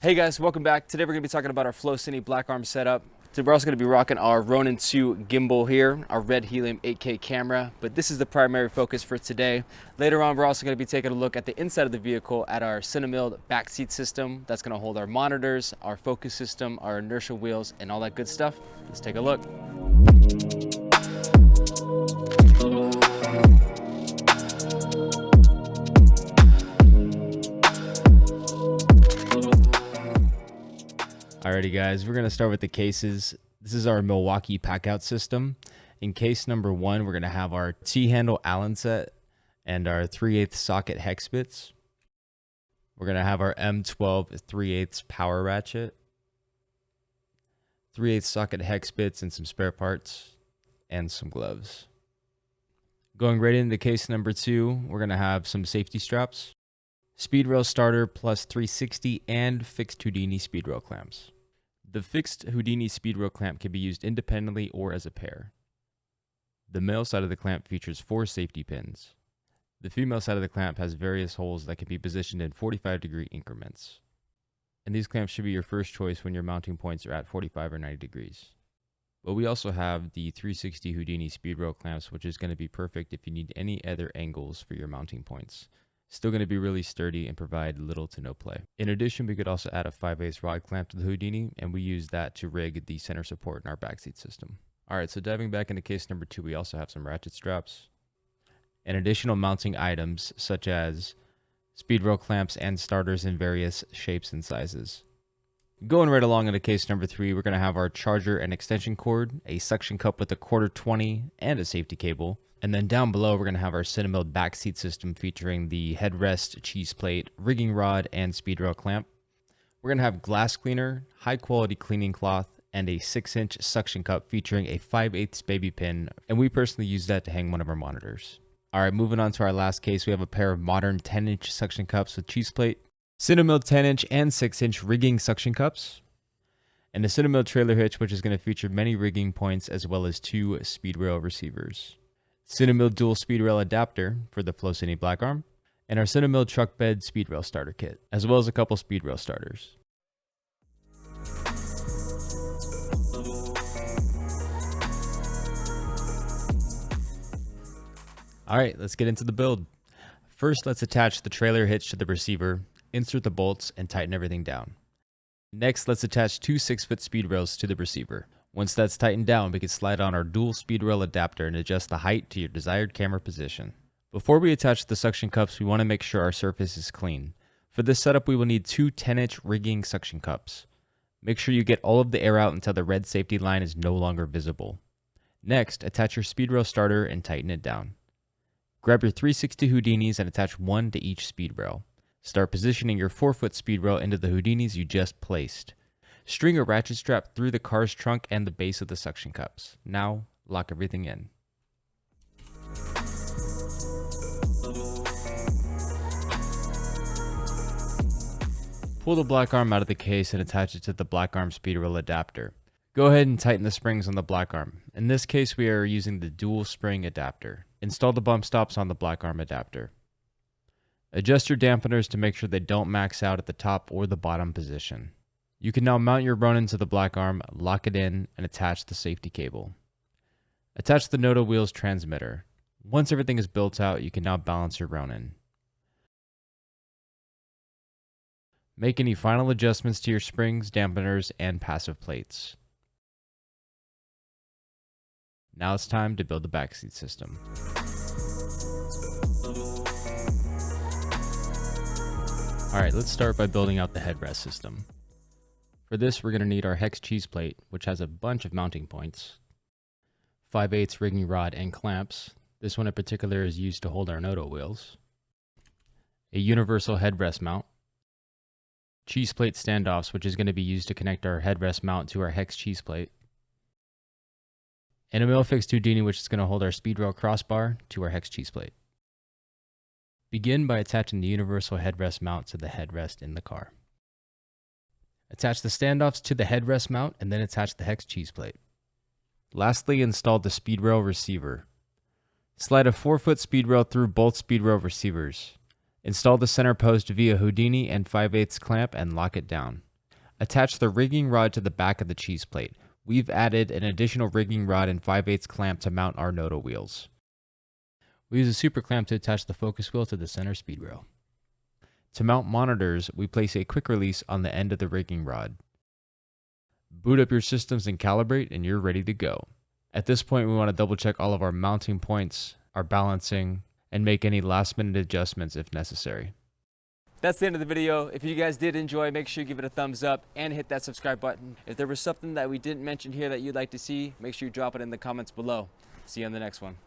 Hey guys, welcome back. Today we're going to be talking about our FlowCine Black Arm setup. Today we're also going to be rocking our Ronin 2 gimbal here, our red helium 8K camera, but this is the primary focus for today. Later on, we're also going to be taking a look at the inside of the vehicle at our Cinemilled backseat system. That's going to hold our monitors, our focus system, our inertial wheels, and all that good stuff. Let's take a look. Alrighty guys, we're going to start with the cases. This is our Milwaukee packout system. In case number 1, we're going to have our T-handle Allen set and our 3/8 socket hex bits. We're going to have our M12 3/8 power ratchet, 3/8 socket hex bits and some spare parts, and some gloves. Going right into case number 2, we're going to have some safety straps, speedrail starter plus 360 and fixed Houdini speedrail clamps. The fixed Houdini speedrail clamp can be used independently or as a pair. The male side of the clamp features 4 safety pins. The female side of the clamp has various holes that can be positioned in 45-degree increments. And these clamps should be your first choice when your mounting points are at 45 or 90 degrees. But we also have the 360 Houdini speedrail clamps, which is going to be perfect if you need any other angles for your mounting points. Still going to be really sturdy and provide little to no play. In addition, we could also add a 5/8 rod clamp to the Houdini, and we use that to rig the center support in our backseat system. Alright, so diving back into case number 2, we also have some ratchet straps and additional mounting items such as speedrail clamps and starters in various shapes and sizes. Going right along into case number 3, we're going to have our charger and extension cord, a suction cup with a 1/4-20 and a safety cable. And then down below, we're going to have our Cinemilled backseat system featuring the headrest, cheese plate, rigging rod, and speedrail clamp. We're going to have glass cleaner, high quality cleaning cloth, and a 6-inch suction cup featuring a 5/8 baby pin, and we personally use that to hang one of our monitors. Alright, moving on to our last case, we have a pair of modern 10-inch suction cups with cheese plate, Cinemilled 10-inch and 6-inch rigging suction cups, and a Cinemilled trailer hitch, which is going to feature many rigging points as well as 2 speedrail receivers. Cinemilled dual speedrail adapter for the FlowCine Black Arm, and our Cinemilled truck bed speedrail starter kit, as well as a couple speedrail starters. Alright, let's get into the build. First, let's attach the trailer hitch to the receiver, insert the bolts, and tighten everything down. Next, let's attach 2 6-foot speedrails to the receiver. Once that's tightened down, we can slide on our dual speedrail adapter and adjust the height to your desired camera position. Before we attach the suction cups, we want to make sure our surface is clean. For this setup, we will need 2 10-inch rigging suction cups. Make sure you get all of the air out until the red safety line is no longer visible. Next, attach your speedrail starter and tighten it down. Grab your 360 Houdinis and attach 1 to each speedrail. Start positioning your 4-foot speedrail into the Houdinis you just placed. String a ratchet strap through the car's trunk and the base of the suction cups. Now, lock everything in. Pull the black arm out of the case and attach it to the black arm speedrail adapter. Go ahead and tighten the springs on the black arm. In this case, we are using the dual spring adapter. Install the bump stops on the black arm adapter. Adjust your dampeners to make sure they don't max out at the top or the bottom position. You can now mount your Ronin to the black arm, lock it in, and attach the safety cable. Attach the Noto wheels transmitter. Once everything is built out, you can now balance your Ronin. Make any final adjustments to your springs, dampeners, and passive plates. Now it's time to build the backseat system. Alright, let's start by building out the headrest system. For this, we're going to need our hex cheese plate, which has a bunch of mounting points, 5/8 rigging rod and clamps. This one in particular is used to hold our Noto wheels, a universal headrest mount, cheese plate standoffs, which is going to be used to connect our headrest mount to our hex cheese plate, and a mill-fixed Houdini, which is going to hold our speedrail crossbar to our hex cheese plate. Begin by attaching the universal headrest mount to the headrest in the car. Attach the standoffs to the headrest mount and then attach the hex cheese plate. Lastly, install the speedrail receiver. Slide a 4-foot speedrail through both speedrail receivers. Install the center post via Houdini and 5/8 clamp and lock it down. Attach the rigging rod to the back of the cheese plate. We've added an additional rigging rod and 5/8 clamp to mount our Noto wheels. We use a super clamp to attach the focus wheel to the center speed rail. To mount monitors, we place a quick release on the end of the rigging rod. Boot up your systems and calibrate, and you're ready to go. At this point, we want to double check all of our mounting points, our balancing, and make any last minute adjustments if necessary. That's the end of the video. If you guys did enjoy, make sure you give it a thumbs up and hit that subscribe button. If there was something that we didn't mention here that you'd like to see, make sure you drop it in the comments below. See you on the next one.